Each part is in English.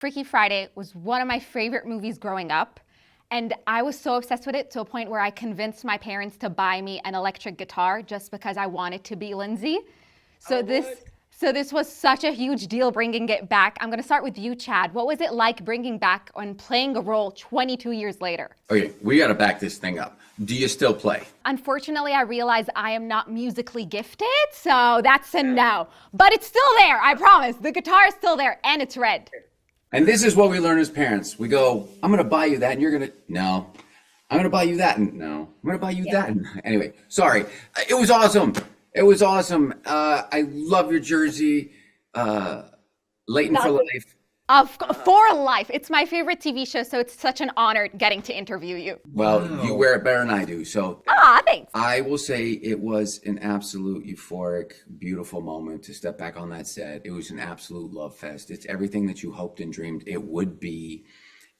Freaky Friday was one of my favorite movies growing up. And I was so obsessed with it to a point where I convinced my parents to buy me an electric guitar just because I wanted to be Lindsay. So Oh, this what? so this was such a huge deal bringing it back. I'm going to start with you, Chad. What was it like bringing back and playing a role 22 years later? Okay, we got to back this thing up. Do you still play? Unfortunately, I realize I am not musically gifted, so that's a no. But it's still there, I promise. The guitar is still there and it's red. And this is what we learn as parents. We go, I'm going to buy you that, and you're going to, no. I'm going to buy you that, and no. I'm going to buy you that. And, anyway, sorry. It was awesome. It was awesome. I love your jersey. Leighton for life. For life. It's my favorite TV show, so it's such an honor getting to interview you. Well, you Wow. wear it better than I do. So Ah, thanks. I will say it was an absolute euphoric, beautiful moment to step back on that set. It was an absolute love fest. It's everything that you hoped and dreamed it would be.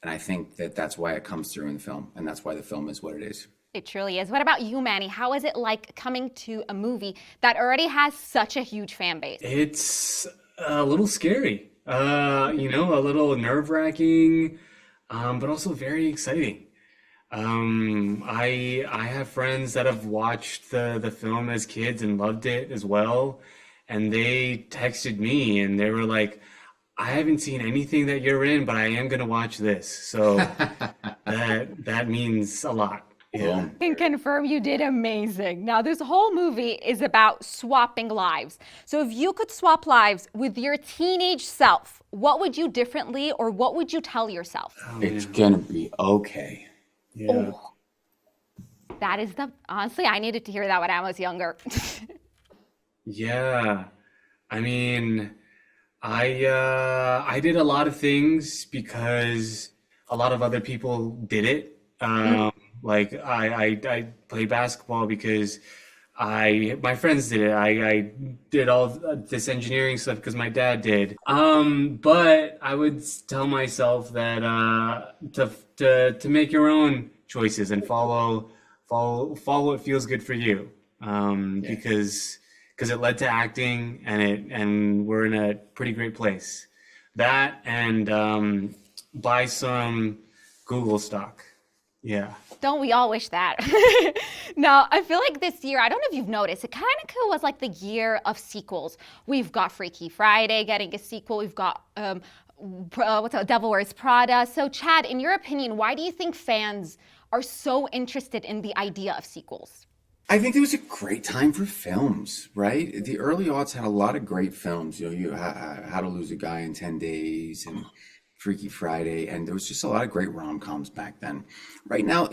And I think that that's why it comes through in the film. And that's why the film is what it is. It truly is. What about you, Manny? How is it like coming to a movie that already has such a huge fan base? It's a little scary. A little nerve-wracking, but also very exciting. I have friends that have watched the film as kids and loved it as well, and they texted me and they were like, "I haven't seen anything that you're in, but I am gonna watch this." So that means a lot. Yeah. Boom. Can confirm you did amazing. Now, this whole movie is about swapping lives. So, if you could swap lives with your teenage self, what would you differently or what would you tell yourself? Oh It's man. going to be okay. Yeah. That is honestly, I needed to hear that when I was younger. Yeah. I mean, I did a lot of things because a lot of other people did it. Like I played basketball because I my friends did it. I did all this engineering stuff because my dad did. But I would tell myself that to make your own choices and follow what feels good for you. Yeah. Because it led to acting and we're in a pretty great place. That and buy some Google stock. Yeah. Don't we all wish that? Now, I feel like this year, I don't know if you've noticed, it kind of was like the year of sequels. We've got Freaky Friday getting a sequel. We've got what's that, Devil Wears Prada. So, Chad, in your opinion, why do you think fans are so interested in the idea of sequels? I think it was a great time for films, right? The early aughts had a lot of great films. How to Lose a Guy in 10 Days and Freaky Friday, and there was just a lot of great rom-coms back then. Right now,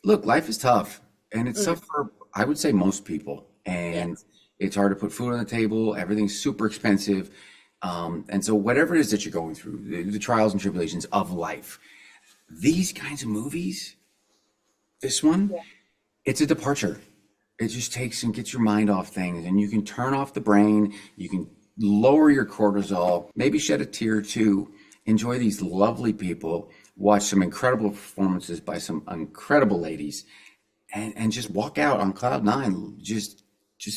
look, life is tough, and it's tough for, I would say, most people. And it's hard to put food on the table. Everything's super expensive. And so whatever it is that you're going through, the trials and tribulations of life, these kinds of movies, this one, it's a departure. It just takes and gets your mind off things, and you can turn off the brain. You can lower your cortisol, maybe shed a tear or two, enjoy these lovely people, watch some incredible performances by some incredible ladies, and just walk out on cloud nine, just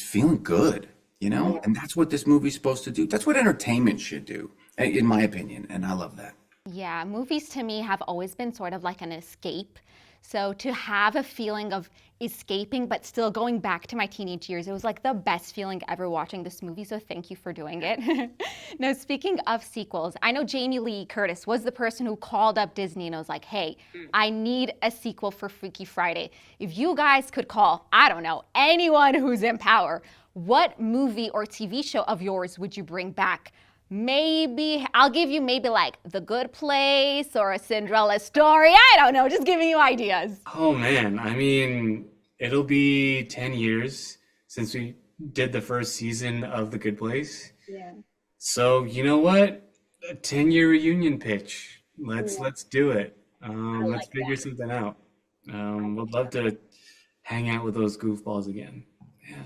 feeling good, you know? And that's what this movie's supposed to do. That's what entertainment should do, in my opinion, and I love that. Yeah, movies to me have always been sort of like an escape. So to have a feeling of escaping but still going back to my teenage years, it was like the best feeling ever watching this movie. So thank you for doing it. Now, speaking of sequels, I know Jamie Lee Curtis was the person who called up Disney and was like, hey, I need a sequel for Freaky Friday. If you guys could call, I don't know, anyone who's in power, what movie or TV show of yours would you bring back? Maybe, I'll give you maybe like The Good Place or a Cinderella Story. I don't know, just giving you ideas. Oh man, I mean, it'll be 10 years since we did the first season of The Good Place. Yeah. So, you know what? A 10-year reunion pitch. Let's do it. Let's figure something out. Would love to hang out with those goofballs again. Yeah.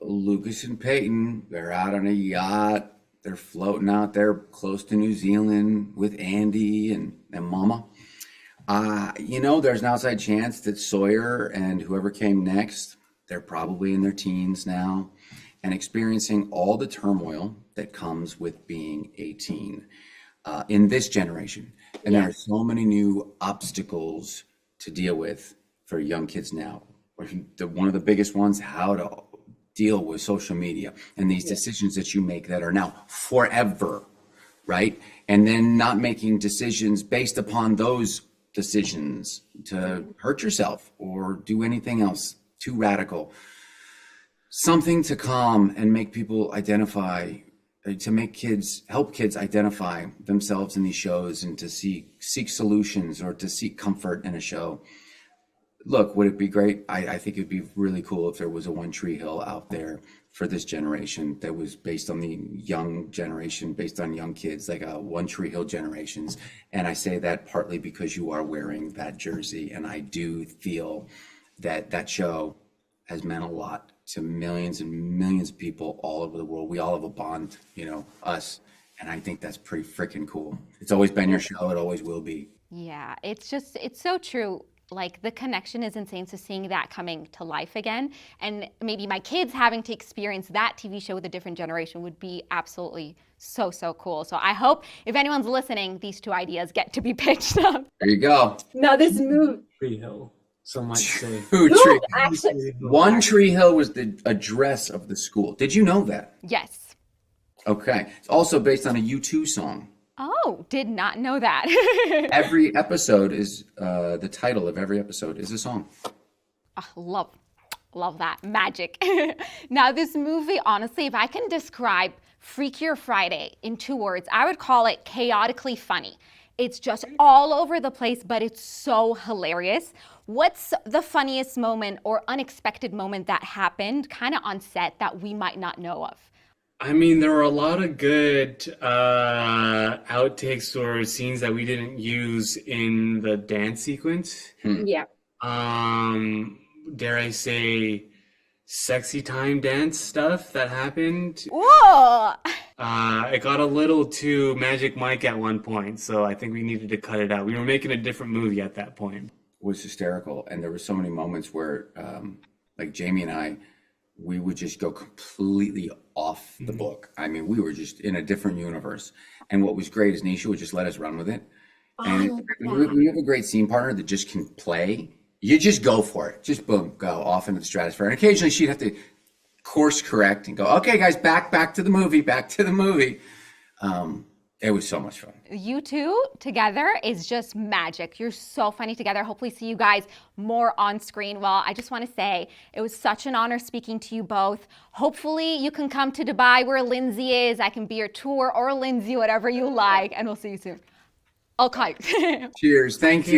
Lucas and Peyton, they're out on a yacht. They're floating out there close to New Zealand with Andy and Mama. There's an outside chance that Sawyer and whoever came next, they're probably in their teens now. and experiencing all the turmoil that comes with being a teen in this generation. And there are so many new obstacles to deal with for young kids now. One of the biggest ones, how to deal with social media and these decisions that you make that are now forever, right? And then not making decisions based upon those decisions to hurt yourself or do anything else too radical. Something to calm and make people identify, to make kids, help kids identify themselves in these shows and to seek solutions or to seek comfort in a show. Look, would it be great? I think it'd be really cool if there was a One Tree Hill out there for this generation that was based on the young generation, based on young kids, like a One Tree Hill generations. And I say that partly because you are wearing that jersey. And I do feel that that show has meant a lot to millions and millions of people all over the world. We all have a bond, us. And I think that's pretty freaking cool. It's always been your show. It always will be. Yeah, it's so true. Like the connection is insane. So seeing that coming to life again, and maybe my kids having to experience that TV show with a different generation would be absolutely so cool. So I hope if anyone's listening, these two ideas get to be pitched up. There you go. Now this movie. Tree Hill, some might say. Actually, One Tree Hill was the address of the school. Did you know that? Yes. Okay. It's also based on a U2 song. Oh, did not know that. Every episode is, the title of every episode is a song. Oh, love that. Magic. Now this movie, honestly, if I can describe Freakier Friday in 2 words, I would call it chaotically funny. It's just all over the place, but it's so hilarious. What's the funniest moment or unexpected moment that happened kind of on set that we might not know of? I mean, there were a lot of good outtakes or scenes that we didn't use in the dance sequence. yeah. Dare I say, sexy time dance stuff that happened. Whoa! It got a little too Magic Mike at one point, so I think we needed to cut it out. We were making a different movie at that point. Was hysterical. And there were so many moments where, like Jamie and I, we would just go completely off the book. I mean, we were just in a different universe. And what was great is Nisha would just let us run with it. And when you have a great scene partner that just can play, you just go for it. Just boom, go off into the stratosphere. And occasionally she'd have to course correct and go, okay, guys, back to the movie. It was so much fun. You two together is just magic. You're so funny together. Hopefully see you guys more on screen. Well, I just want to say it was such an honor speaking to you both. Hopefully you can come to Dubai where Lindsay is. I can be your tour or Lindsay, whatever you like. And we'll see you soon. Okay. Cheers. Thank you.